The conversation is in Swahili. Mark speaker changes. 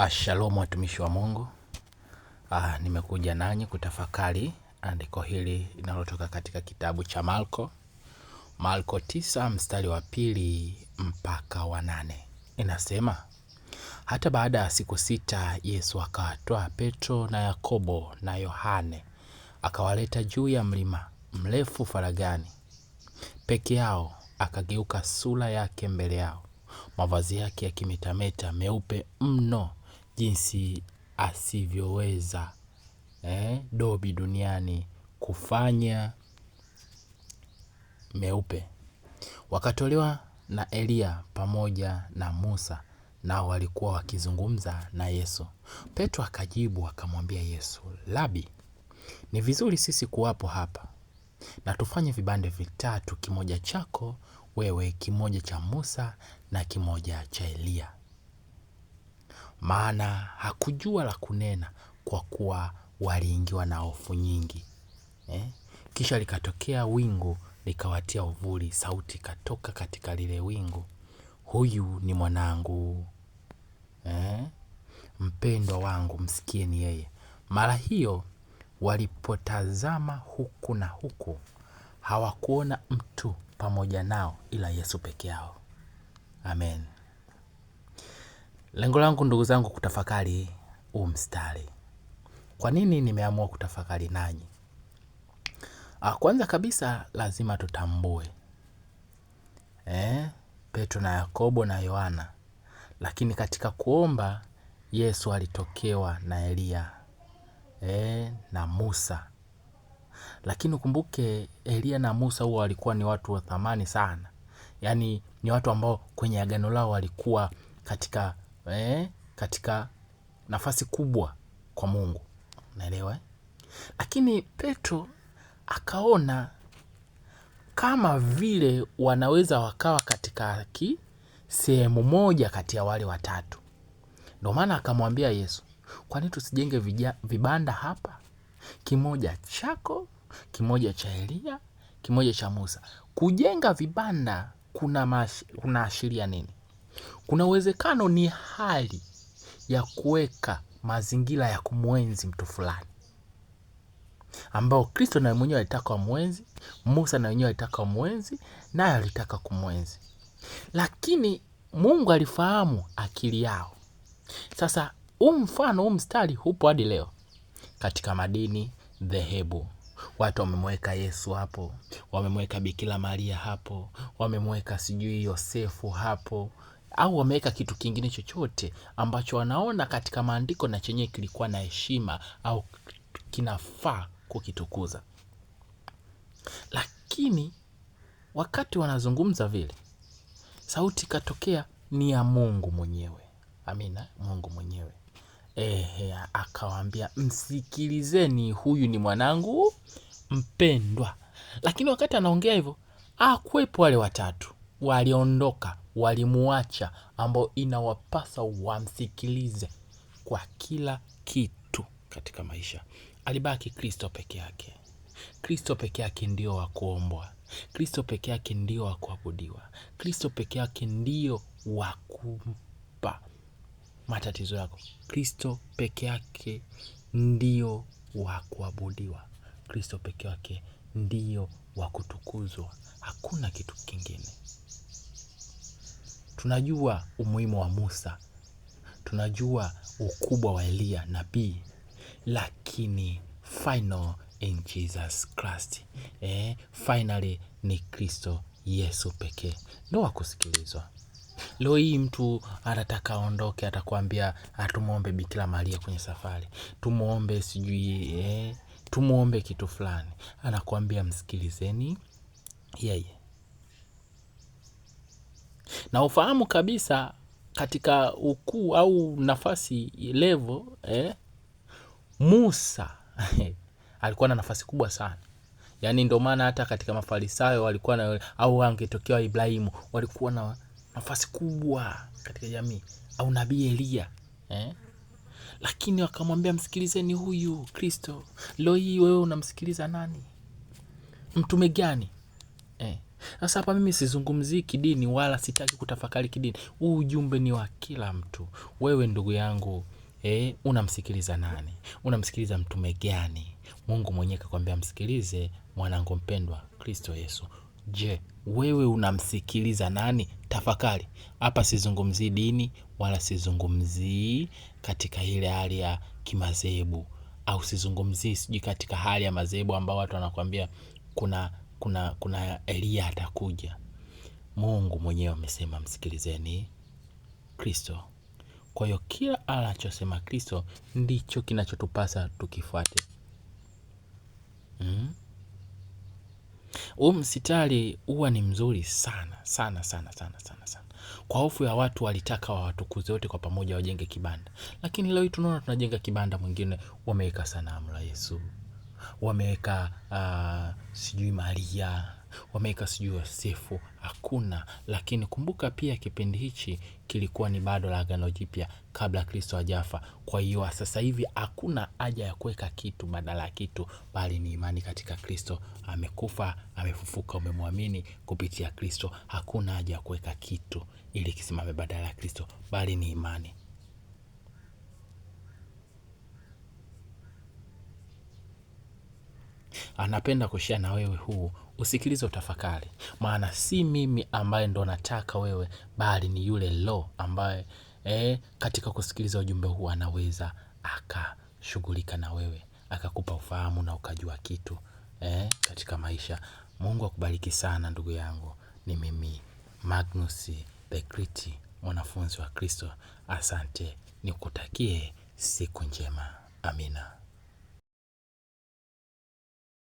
Speaker 1: Shalom watumishi wa Mungu. Nimekuja nanyi kutafakari andiko hili linalotoka katika kitabu cha Marko 9 mstari wa 2 mpaka wa 8. Inasema, hata baada ya siku 6 Yesu akawatoa Petro na Yakobo na Yohane, akawaleta juu ya mlima mrefu faragani peke yao. Akageuka sura yake mbele yao, mavazi yake yakimetameta meupe mno, jinsi asivyoweza dobi duniani kufanya meupe. Wakatolewa na Elia pamoja na Musa, nao walikuwa wakizungumza na Yesu. Petro akajibu akamwambia Yesu, Labi, ni vizuri sisi kuwapo hapa, na tufanye vibande vitatu, kimoja chako wewe, kimoja cha Musa na kimoja cha Elia. Maana hakujua la kunena, kwa kuwa waliingiwa na hofu nyingi. Kisha likatokea wingu likawatia uvuli, sauti katoka katika lile wingu, huyu ni mwanangu mpendwa wangu, msikieni yeye. Mara hiyo walipotazama huku na huku, hawakuona mtu pamoja nao ila Yesu peke yao. Amen. Lengo langu ndugu zangu kutafakari huu mstari. Kwa nini nimeamua kutafakari nanyi? Kwanza kabisa lazima tutambue Petro na Yakobo na Yohana, lakini katika kuomba Yesu alitokewa na Elia na Musa. Lakini ukumbuke Elia na Musa huwa walikuwa ni watu wa thamani sana. Yaani ni watu ambao kwenye agano lao walikuwa katika nafasi kubwa kwa Mungu. Unaelewa? Lakini Petro akaona kama vile wanaweza wakawa katika sehemu moja kati ya wale watatu. Ndio maana akamwambia Yesu, kwani tusijenge vibanda hapa? Kimoja chako, kimoja cha Elia, kimoja cha Musa. Kujenga vibanda kuna ashiria nini? Kuna uwezekano ni hali ya kuweka mazingira ya kumwenzi mtu fulani, ambao Kristo na mwenyewe alitaka kumwenzi, Musa na mwenyewe alitaka kumwenzi, naye alitaka kumwenzi. Lakini Mungu alifahamu akili yao. Sasa huu mstari upo hadi leo katika madini dhehebu. Watu wamemweka Yesu hapo, wamemweka Bikira Maria hapo, wamemweka sijui Yosefu hapo, au wameweka kitu kingine chochote ambacho wanaona katika maandiko na chenye kilikuwa na heshima au kinafaa kukitukuza. Lakini wakati wanazungumza vile, sauti katokea ni ya Mungu mwenyewe. Amina, Mungu mwenyewe. Akawaambia, msikilizeni, huyu ni mwanangu mpendwa. Lakini wakati anaongea hivyo, hakuwepo wale watatu. Waliondoka, walimuacha, ambao inawapasa wamsikilize kwa kila kitu katika maisha. Alibaki Kristo peke yake. Kristo peke yake ndio wa kuombwa. Kristo peke yake ndio wa kuabudiwa. Kristo peke yake ndio wa kumpa matatizo yako. Kristo peke yake ndio wa kuabudiwa. Kristo peke yake ndio wa kutukuzwa. Hakuna kitu kingine. Tunajua umuhimu wa Musa, tunajua ukubwa wa Elia nabii, lakini final in Jesus Christ. Finally ni Kristo Yesu pekee ndio wa kusikilizwa. Leo hii mtu anataka aondoke, atakwambia tumuombe Bikira Maria kwenye safari, tumuombe sijui tumuombe kitu fulani. Anakuambia msikilizeni yeye. Na ufahamu kabisa katika ukuu au nafasi level Musa alikuwa na nafasi kubwa sana. Yaani ndio maana hata katika Mafarisayo walikuwa na, au angetokea Ibrahimu, walikuwa na nafasi kubwa katika jamii, au nabii Elia lakini wakamwambia msikilizeni huyu Kristo. Leo hii wewe unamsikiliza nani? Mtume gani? Sasa hapa mimi sizungumzii kidini wala sitaki kutafakari kidini. Huu ujumbe ni wa kila mtu. Wewe ndugu yangu, unamsikiliza nani? Unamsikiliza mtume gani? Mungu mwenyewe kakwambia msikilize mwanangu mpendwa Kristo Yesu. Je, wewe unamsikiliza nani? Tafakari. Hapa sizungumzii dini wala sizungumzii katika ile hali ya kimadhehebu, au sizungumzii sijui katika hali ya madhehebu ambao watu wanakuambia kuna Elia atakuja. Mungu mwenyewe amesema msikilizeni Kristo. Kwa hiyo kila anachosema Kristo ndicho kinachotupasa tukifuate. Msitari huwa ni mzuri sana sana sana sana sana sana. Kwa hofu ya watu walitaka wawatukuze wote kwa pamoja wajenge kibanda, lakini leo tunaona tunajenga kibanda, mwingine wameweka sanamu la Yesu, wameweka sijui Maria, wameweka sijui Yosefu. Hakuna. Lakini kumbuka pia kipindi hichi kilikuwa ni bado la Agano Jipya kabla Kristo hajafa. Kwa hiyo sasa hivi hakuna haja ya kuweka kitu badala ya kitu, bali ni imani katika Kristo. Amekufa, amefufuka, umemwamini kupitia Kristo. Hakuna haja ya kuweka kitu ili kisimame badala ya Kristo, bali ni imani. Anapenda kushare na wewe huu, usikilize, utafakari, maana si mimi ambaye ndo nataka wewe, bali ni yule Roho ambaye katika kusikiliza ujumbe huu anaweza akashughulika na wewe, akakupa ufahamu na ukajua kitu katika maisha. Mungu akubariki sana ndugu yangu. Ni mimi Magnus the Great, mwanafunzi wa Kristo. Asante, nikutakie siku njema. Amina.